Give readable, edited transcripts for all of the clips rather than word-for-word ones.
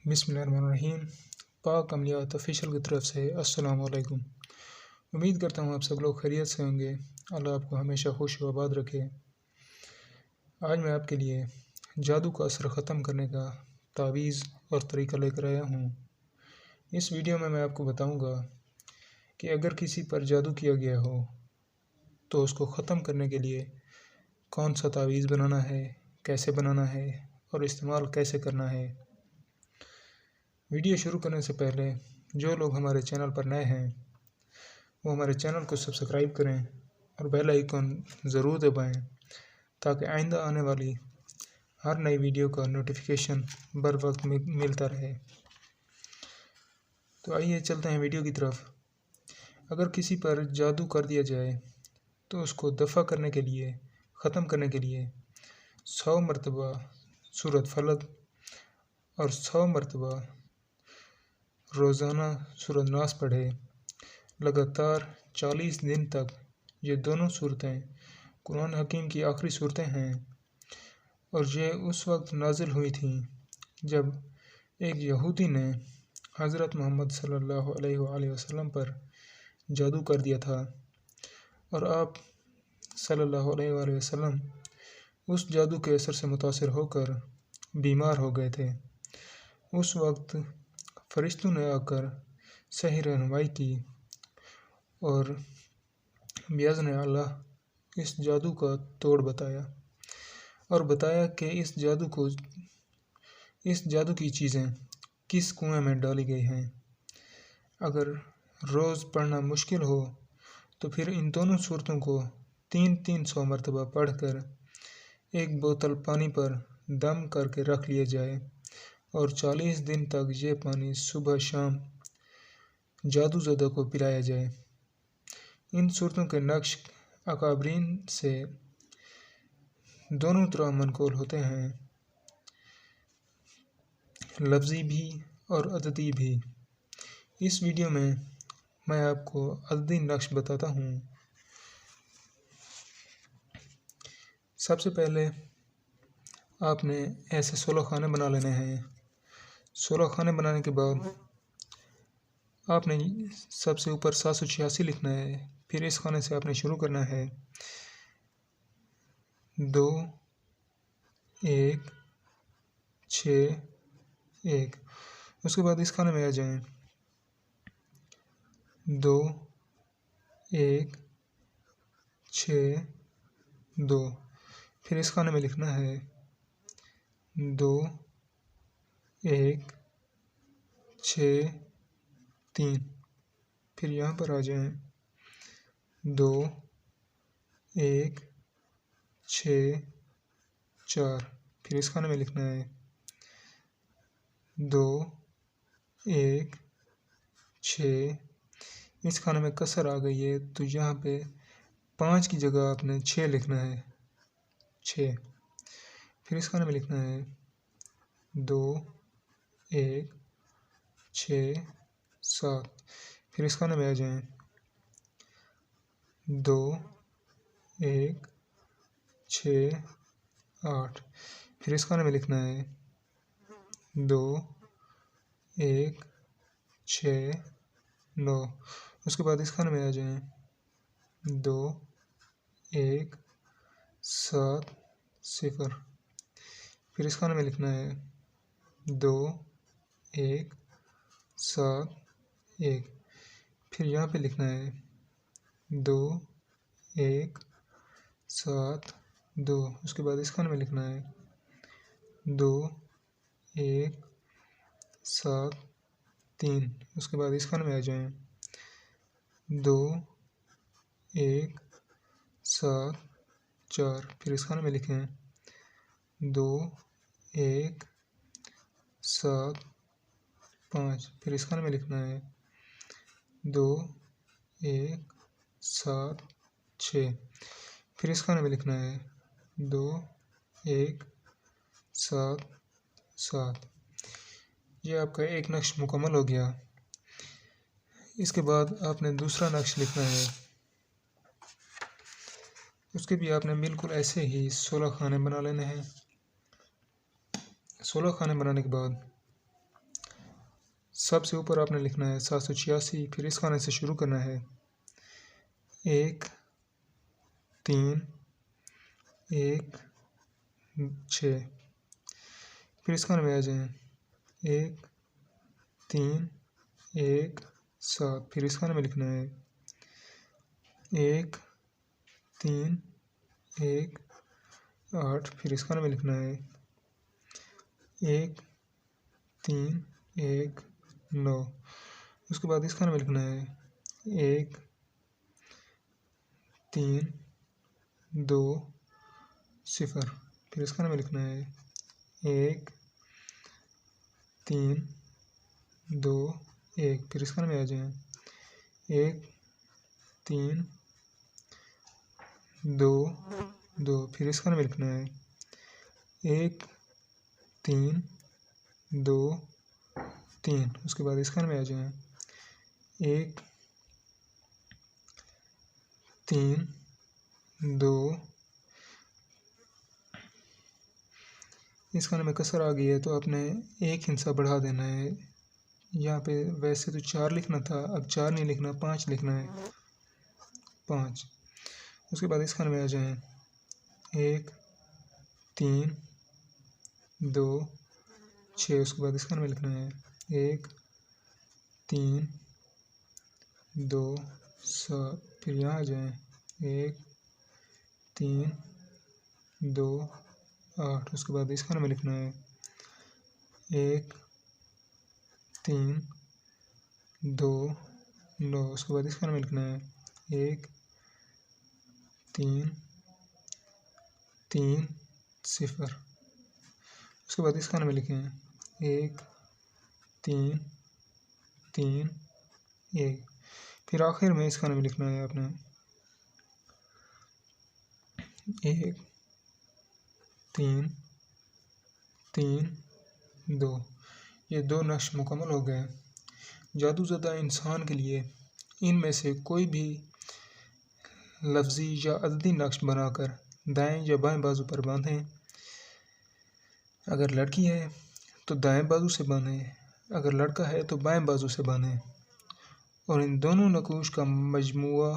बिस्मिल्लाहिर्रहमानिर्रहीम। पाक अमलियात ऑफिशियल की तरफ से अस्सलाम वालेकुम। उम्मीद करता हूँ आप सब लोग खैरियत से होंगे। अल्लाह आपको हमेशा खुश व आबाद रखे। आज मैं आपके लिए जादू का असर ख़त्म करने का तावीज़ और तरीका लेकर आया हूँ। इस वीडियो में मैं आपको बताऊँगा कि अगर किसी पर जादू किया गया हो तो उसको ख़त्म करने के लिए कौन सा तावीज़ बनाना है, कैसे बनाना है और इस्तेमाल कैसे करना है। वीडियो शुरू करने से पहले जो लोग हमारे चैनल पर नए हैं वो हमारे चैनल को सब्सक्राइब करें और बेल आइकन ज़रूर दबाएं ताकि आइंदा आने वाली हर नई वीडियो का नोटिफिकेशन बर वक्त मिलता रहे। तो आइए चलते हैं वीडियो की तरफ। अगर किसी पर जादू कर दिया जाए तो उसको दफ़ा करने के लिए, ख़त्म करने के लिए 100 मरतबा सूरत फलक और 100 मरतबा रोज़ाना सूरत नास पढ़े। लगातार 40 दिन तक ये दोनों सूरतें कुरान हकीम की आखिरी सूरतें हैं और ये उस वक्त नाजिल हुई थीं जब एक यहूदी ने हज़रत मोहम्मद सल्लल्लाहु अलैहि वसल्लम पर जादू कर दिया था और आप सल्लल्लाहु अलैहि वसल्लम उस जादू के असर से मुतासिर होकर बीमार हो गए थे। उस वक्त फरिश्तों ने आकर सही रहनुमाई की और बिइज़्न अल्लाह इस जादू का तोड़ बताया और बताया कि इस जादू की चीज़ें किस कुएं में डाली गई हैं। अगर रोज़ पढ़ना मुश्किल हो तो फिर इन दोनों सूरतों को 300 मरतबा पढ़कर एक बोतल पानी पर दम करके रख लिया जाए और 40 दिन तक ये पानी सुबह शाम जादूज़दा को पिलाया जाए। इन सूरतों के नक्श अकाबरीन से दोनों तरह मनकूल होते हैं, लफ्ज़ी भी और अददी भी। इस वीडियो में मैं आपको अददी नक्श बताता हूँ। सबसे पहले आपने ऐसे 16 खाने बना लेने हैं। 16 खाने बनाने के बाद आपने सबसे ऊपर 786 लिखना है। फिर इस खाने से आपने शुरू करना है 2 1 6 1। उसके बाद इस खाने में आ जाएं 2 1 6 2। फिर इस खाने में लिखना है 2 1 6 3। फिर यहाँ पर आ जाएं 2 1 6 4। फिर इस खाने में लिखना है 2 1 6। इस खाने में कसर आ गई है तो यहाँ पे 5 की जगह आपने 6 लिखना है, 6। फिर इस खाने में लिखना है 2 1 6 7। फिर इस खाने में आ जाएं 2 1 6 8। फिर इस खाने में लिखना है 2 1 6 9। उसके बाद इस खाने में आ जाएं 2 1 7 0। फिर इस खाने में लिखना है 2 1 7 1। फिर यहाँ पे लिखना है 2 1 7 2। उसके बाद इस खाने में लिखना है 2 1 7 3। उसके बाद इस खाने में आ जाएं 2 1 7 4। फिर इस खाने में लिखें 2 1 7 5। फिर इस खाने में लिखना है 2 1 7 6। फिर इस खाने में लिखना है 2 1 7 7। यह आपका एक नक्श मुकम्मल हो गया। इसके बाद आपने दूसरा नक्श लिखना है। उसके भी आपने बिल्कुल ऐसे ही 16 खाने बना लेने हैं। 16 खाने बनाने के बाद सबसे ऊपर आपने लिखना है 786, फिर इस खाने से शुरू करना है 1 3 1 6, फिर इस खाने में आ जाएं 1 3 1 7, फिर इस खाने में लिखना है 1 3 1 8, फिर इस खाने में लिखना है 1 3 1 9, उसके बाद इस खाने में लिखना है 1 3 2 0, फिर इस खाने में लिखना है 1 3 2 1, फिर इस खाने में आ जाएं 1 3 2 2, फिर इस खाने में लिखना है 1 3 2 3, उसके बाद इस खाने में आ जाएं 1 3 2, इस खाने में कसर आ गई है तो आपने एक हिस्सा बढ़ा देना है। यहाँ पे वैसे तो 4 लिखना था, अब 4 नहीं लिखना, 5 लिखना है, 5। उसके बाद इस खाने में आ जाएं 1 3 2 6, उसके बाद इस खाने में लिखना है 1 3 2 7, फिर यहाँ आ जाएं 1 3 2 8, उसके बाद इस खाने में लिखना है 1 3 2 9, उसके बाद इस खाने में लिखना है 1 3 3 0, उसके बाद इस खाने में लिखें 1 3 3 1, फिर आखिर में इस खाने में लिखना है आपने 1 3 3 2। ये 2 नक्श मुकम्मल हो गए। जादूज़दा इंसान के लिए इनमें से कोई भी लफ्ज़ी या अददी नक्श बनाकर दाएं या बाएं बाजू पर बांधें। अगर लड़की है तो दाएं बाजू से बांधें, अगर लड़का है तो बाएं बाजू से बांधें और इन दोनों नकूश का मजमुआ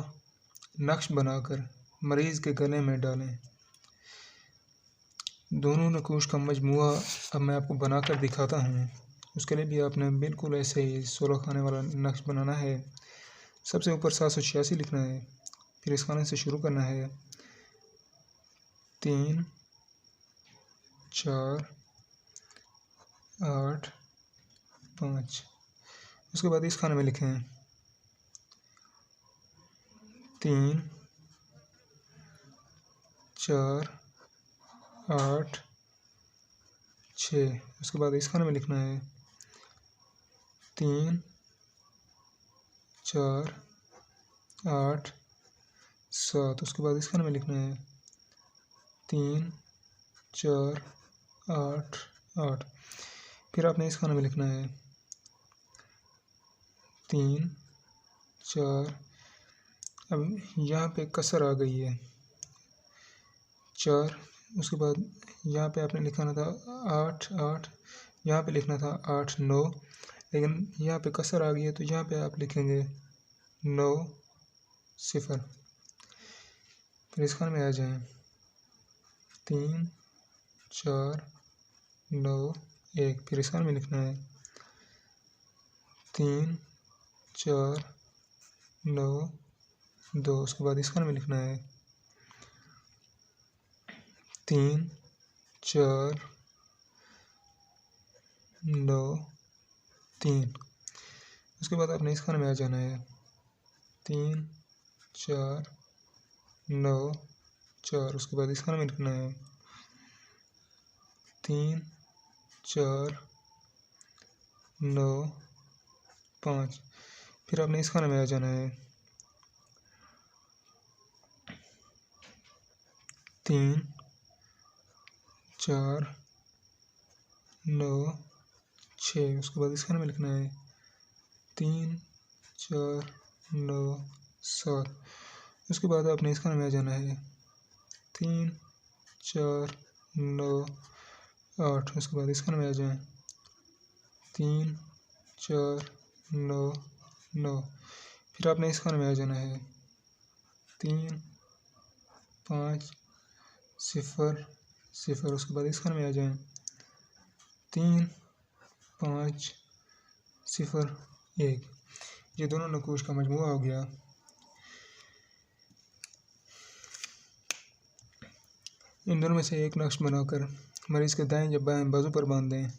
नक्श बनाकर मरीज़ के गले में डालें। दोनों नकूश का मजमुआ अब मैं आपको बनाकर दिखाता हूँ। उसके लिए भी आपने बिल्कुल ऐसे ही 16 खाने वाला नक्श बनाना है। सबसे ऊपर 786 लिखना है, फिर इस खाने से शुरू करना है 3 4 8 5, उसके बाद इस खाने में लिखें 3 4 8 6, उसके बाद इस खाने में लिखना है 3 4 8 7, उसके बाद इस खाने में लिखना है 3 4 8 8, फिर आपने इस खाने में लिखना है 3 4, अब यहाँ पे कसर आ गई है 4, उसके बाद यहाँ पे आपने लिखाना था 8 8, यहाँ पे लिखना था 8 9, लेकिन यहाँ पे कसर आ गई है तो यहाँ पे आप लिखेंगे 9 0, फिर इस खाने में आ जाएं 3 4 9 1, फिर इस खाने में लिखना है 3 4 9 2, उसके बाद इस खाने में लिखना है 3 4 9 3, उसके बाद आपने इस खाने में आ जाना है 3 4 9 4, उसके बाद इस खाने में लिखना है 3 4 9 5, फिर आपने इस खाने में आ जाना है 3 4 9 6, उसके बाद इस खाने में लिखना है 3 4 9 7, उसके बाद आपने इस खाने में आ जाना है 3 4 9 8, उसके बाद इस खाने में आ जाएं 3 4 9 9। फिर आपने इस खाने में आ जाना है 3 5 0 0। उसके बाद इस खाने में आ जाएं 3 5 0 1। ये दोनों नकूश का मजमूआ हो गया। इन दोनों में से एक नक्श बनाकर मरीज़ के दाएं या बाएं बाजू पर बांध दें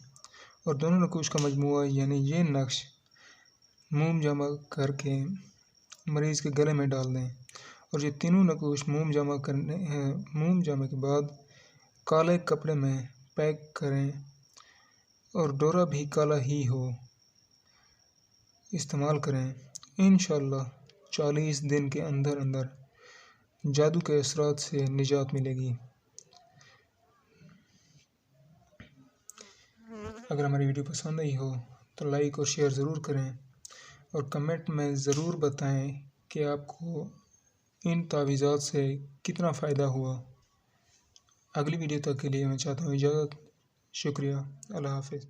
और दोनों नकूश का मजमूआ यानी ये नक्श मोम जमा करके मरीज़ के गले में डाल दें। और ये तीनों नकूश मोम जमा के बाद काले कपड़े में पैक करें और डोरा भी काला ही हो इस्तेमाल करें। इंशाअल्लाह 40 दिन के अंदर अंदर जादू के असरात से निजात मिलेगी। अगर हमारी वीडियो पसंद आई हो तो लाइक और शेयर ज़रूर करें और कमेंट में ज़रूर बताएं कि आपको इन तावीज़ात से कितना फ़ायदा हुआ। अगली वीडियो तक के लिए मैं चाहता हूँ इजाज़त। शुक्रिया। अल्लाह हाफ़िज़।